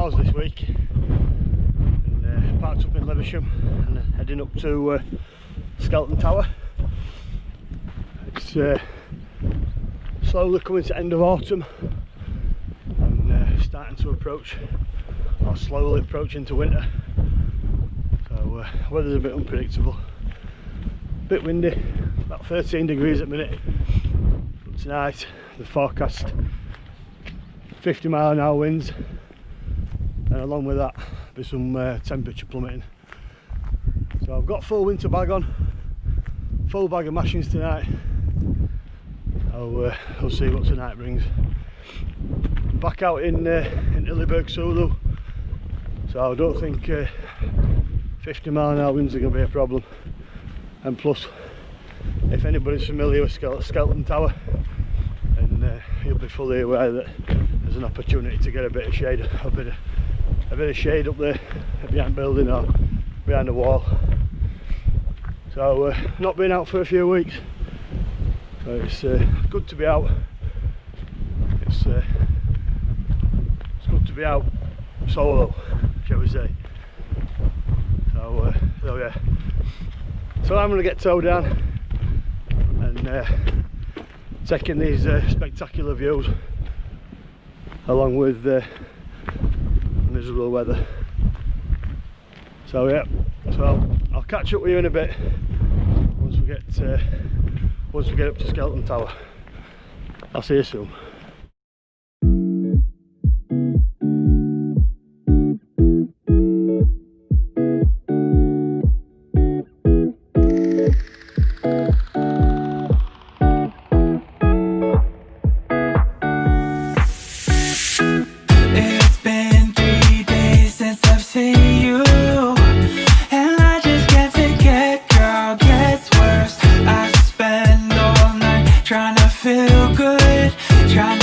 miles this week, and parked up in Levisham and heading up to Skelton Tower. It's slowly coming to end of autumn and starting to approach, or slowly approaching to winter. So weather's a bit unpredictable, a bit windy, about 13 degrees at the minute. But tonight the forecast 50-mile-an-hour winds, and along with that there's some temperature plummeting. So I've got full winter bag on, full bag of mashings tonight. I'll see what tonight brings. I'm back out in Illyburg, Sulu, so I don't think 50-mile-an-hour winds are going to be a problem. And plus, if anybody's familiar with Skelton Tower, then you'll be fully aware that there's an opportunity to get a bit of shade, a bit of shade up there behind the building or behind the wall. So not been out for a few weeks, so it's good to be out. It's good to be out solo, shall we say. So yeah, so I'm going to get towed down and taking these spectacular views along with miserable weather. So yeah, so I'll catch up with you in a bit once we get up to Skelton Tower. I'll see you soon. Trying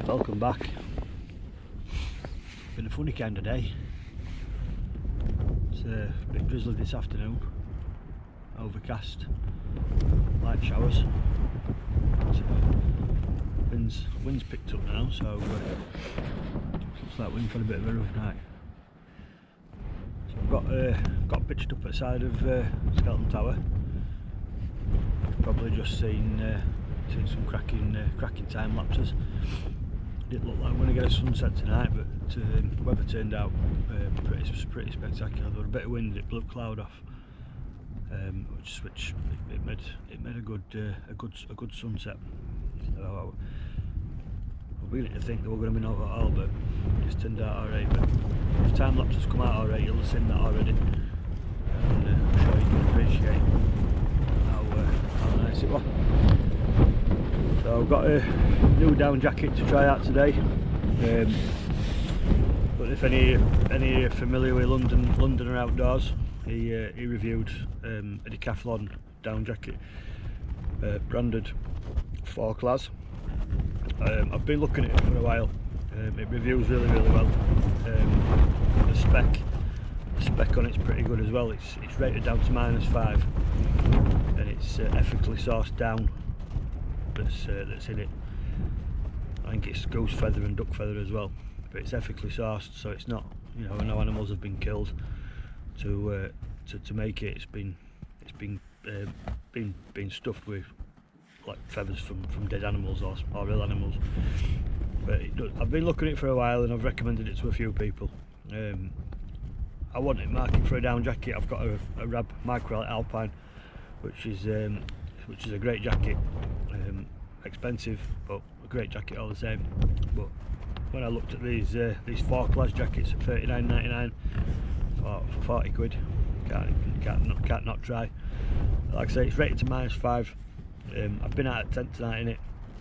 Welcome back. Been a funny kind of day. It's a bit drizzly this afternoon, overcast, light showers. Wind's picked up now, so looks like we're in for a bit of a rough night. So I've got pitched up at the side of Skelton Tower. Probably just seen some cracking time lapses. Didn't look like we're going to get a sunset tonight, but weather turned out pretty spectacular. There was a bit of wind, it blew cloud off, which it made a good sunset. So I beginning to think that we're going to be not at all, but it just turned out alright. But if time lapses come out alright, you'll have seen that already, and I'm sure you can appreciate how nice it was. So I've got a new down jacket to try out today. But if any are familiar with Londoner Outdoors, he reviewed a Decathlon down jacket, branded 4 class. I've been looking at it for a while. It reviews really well. The spec on it's pretty good as well. It's rated down to -5, and it's ethically sourced down that's in it. I think it's goose feather and duck feather as well, but it's ethically sourced, so it's not, you know, no animals have been killed to make it. It's been stuffed with like feathers from dead animals or real animals. But I've been looking at it for a while, and I've recommended it to a few people. I want it market for a down jacket. I've got a Rab Microlite Alpine, which is a great jacket. Expensive, but a great jacket all the same. But when I looked at these 4 class jackets at £39.99 for 40 quid, can't not try. Like I say, it's rated to -5. I've been out at tent tonight in it,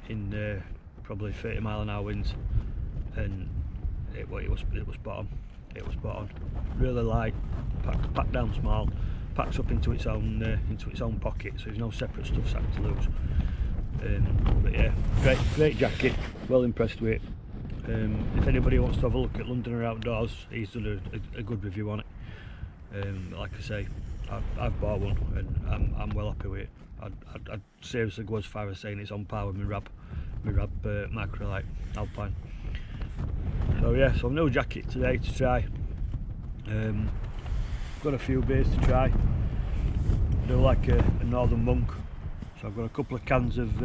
in probably 30-mile-an-hour winds, and it was spot on. It was spot on. Really light, packed down small, packs up into its own pocket, so there's no separate stuff sack to lose. But yeah, great jacket. Well impressed with it. If anybody wants to have a look at Londoner Outdoors, he's done a good review on it. Like I say, I've bought one, and I'm well happy with it. I'd seriously go as far as saying it's on par with my Rab Microlite Alpine. So yeah, so new jacket today to try. Got a few beers to try. I do like a Northern Monk, so I've got a couple of cans of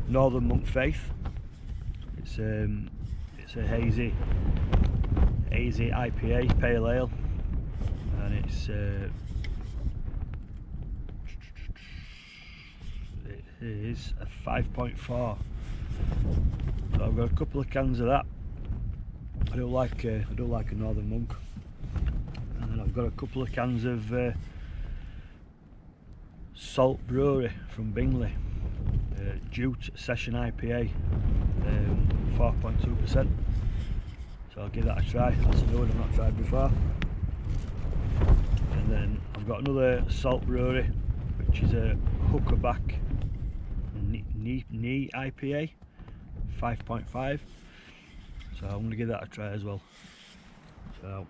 Northern Monk Faith. It's a hazy IPA pale ale, and it is a 5.4. So I've got a couple of cans of that. I do like a Northern Monk, and then I've got a couple of cans of Salt Brewery from Bingley, Jute Session IPA, 4.2%. So I'll give that a try. That's a new one I've not tried before. And then I've got another Salt Brewery, which is a Hookerback Knee IPA, 5.5. So I'm going to give that a try as well. So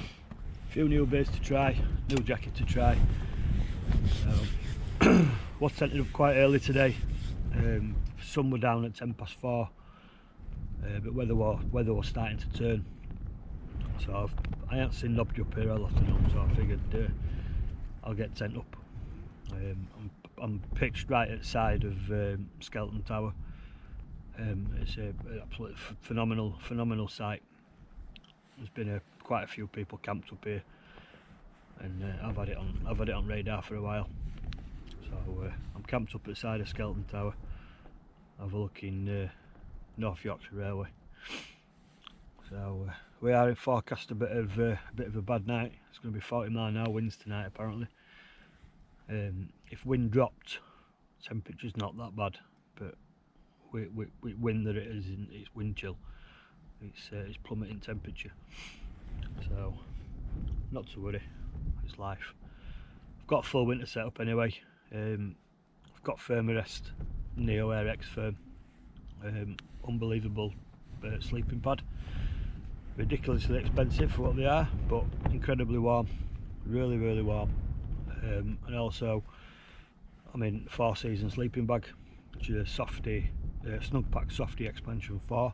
a few new beers to try, new jacket to try. So was tented up quite early today. Sun were down at 4:10, but weather was starting to turn. So I haven't seen nobody up here all afternoon, so I figured I'll get tent up. I'm pitched right at the side of Skelton Tower. It's an absolutely phenomenal site. There's been quite a few people camped up here, and I've had it on radar for a while. So I'm camped up at the side of Skelton Tower, overlooking North Yorkshire Railway. So we are in forecast a bit of a bad night. It's going to be 40-mile-an-hour winds tonight apparently. If wind dropped, temperature's not that bad, but with wind that it is, it's wind chill. It's plummeting temperature. So not to worry, it's life. I've got a full winter setup anyway. I've got Firmarest Neo Air X Firm, unbelievable sleeping pad. Ridiculously expensive for what they are, but incredibly warm, really warm. And also, I mean, 4-season sleeping bag, which is a softy, snug pack softy expansion 4.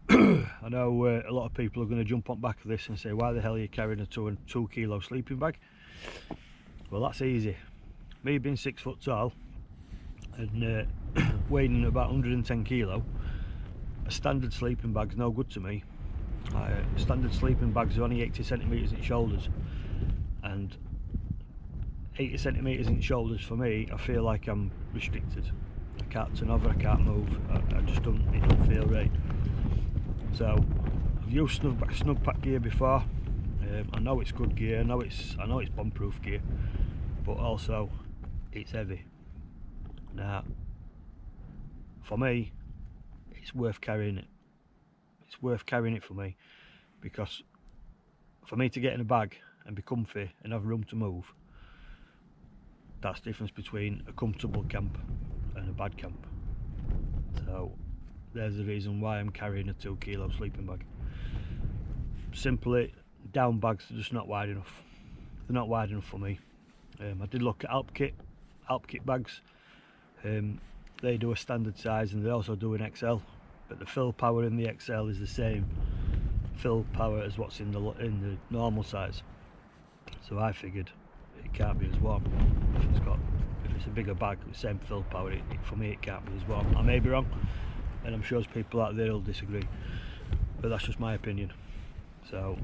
I know a lot of people are going to jump on back of this and say, why the hell are you carrying a 2 kilo sleeping bag? Well, that's easy. Me being 6 foot tall and weighing about 110 kilo, a standard sleeping bag's no good to me. Standard sleeping bags are only 80 centimetres in shoulders, and 80 centimetres in shoulders for me, I feel like I'm restricted. I can't turn over, I can't move, I just don't, it don't feel right. So I've used snug pack gear before. I know it's good gear, I know it's bomb-proof gear, but also it's heavy. Now, for me, it's worth carrying it. It's worth carrying it for me, because for me to get in a bag and be comfy and have room to move, that's the difference between a comfortable camp and a bad camp. So there's the reason why I'm carrying a 2 kilo sleeping bag. Simply, down bags are just not wide enough. They're not wide enough for me. I did look at Alp kit bags. They do a standard size and they also do an XL, but the fill power in the XL is the same fill power as what's in the normal size. So I figured it can't be as warm. If it's a bigger bag with the same fill power, for me it can't be as warm. I may be wrong, and I'm sure there's people out there will disagree, but that's just my opinion. So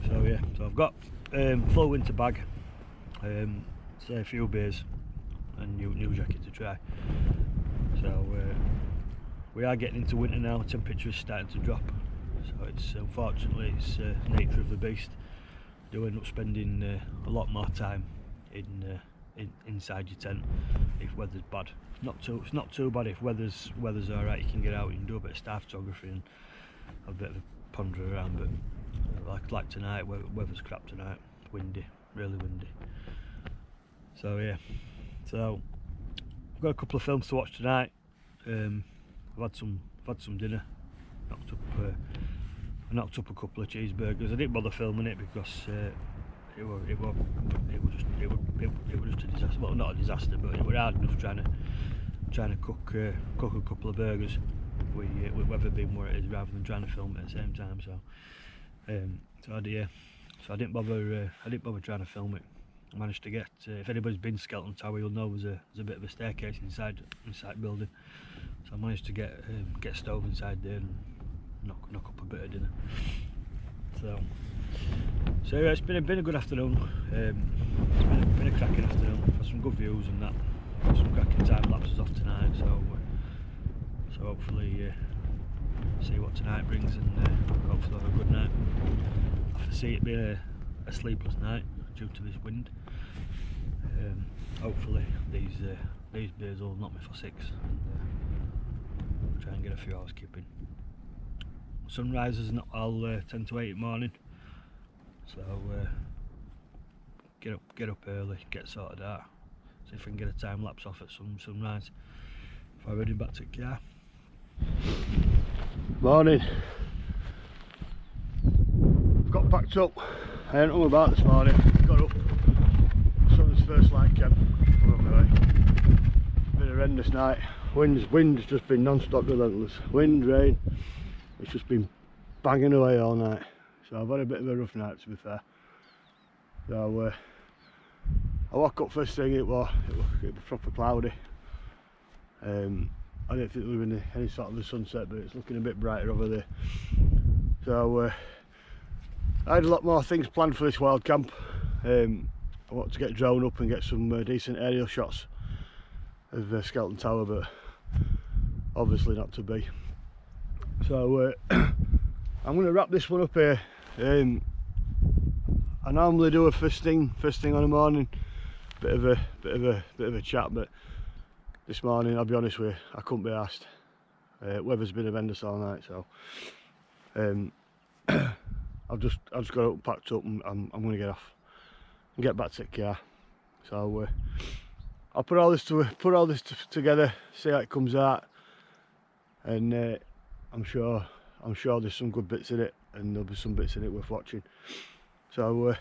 yeah, so I've got full winter bag, say a few beers and new jacket to try. So we are getting into winter now. Temperature is starting to drop, so it's unfortunately it's nature of the beast. You do end up spending a lot more time inside your tent if weather's bad. It's not too bad if weather's alright. You can get out, you can do a bit of star photography and have a bit of a ponder around, but like tonight, weather's crap tonight, windy, really windy. So yeah, so I've got a couple of films to watch tonight. I've had some dinner. I knocked up a couple of cheeseburgers. I didn't bother filming it because it was just a disaster. Well, not a disaster, but it was hard enough trying to cook a couple of burgers with weather being where it is, rather than trying to film it at the same time. So so I didn't bother trying to film it. I managed to get, if anybody's been to Skelton Tower, you'll know there's a bit of a staircase inside building. So I managed to get a stove inside there and knock up a bit of dinner. So yeah, it's been a good afternoon. It's been a cracking afternoon. Had some good views and that. Some cracking time lapses off tonight. So hopefully see what tonight brings, and hopefully have a good night. I foresee it being a sleepless night due to this wind. Hopefully these beers will knock me for 6 and try and get a few hours keeping. Sunrise is not all 10 to 8 in the morning, so get up early, get sorted out, see if I can get a time lapse off at sunrise before heading back to the car. Morning. I've got packed up. I ain't hung about this morning. Got up. Sun's first light came. I'm on my way. Been a horrendous night. Wind's just been non-stop relentless. Wind, rain. It's just been banging away all night. So I've had a bit of a rough night, to be fair. So I woke up first thing, it was proper cloudy. I didn't think there was any sort of a sunset, but it's looking a bit brighter over there. So I had a lot more things planned for this wild camp. I want to get drone up and get some decent aerial shots of Skelton Tower, but obviously not to be. So I'm going to wrap this one up here. I normally do a first thing on the morning, bit of a chat, but this morning, I'll be honest with you, I couldn't be asked. Weather's been horrendous all night, so I've just got up and packed up, and I'm going to get off and get back to the car. So I'll put all this together, see how it comes out, and I'm sure I'm sure there's some good bits in it, and there'll be some bits in it worth watching. So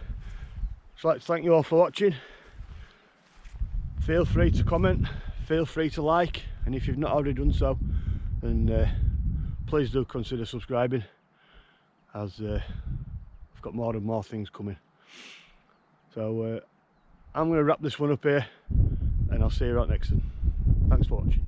just like to thank you all for watching. Feel free to comment, feel free to like, and if you've not already done so, then please do consider subscribing, as I've got more and more things coming. So I'm going to wrap this one up here, and I'll see you right next time. Thanks for watching.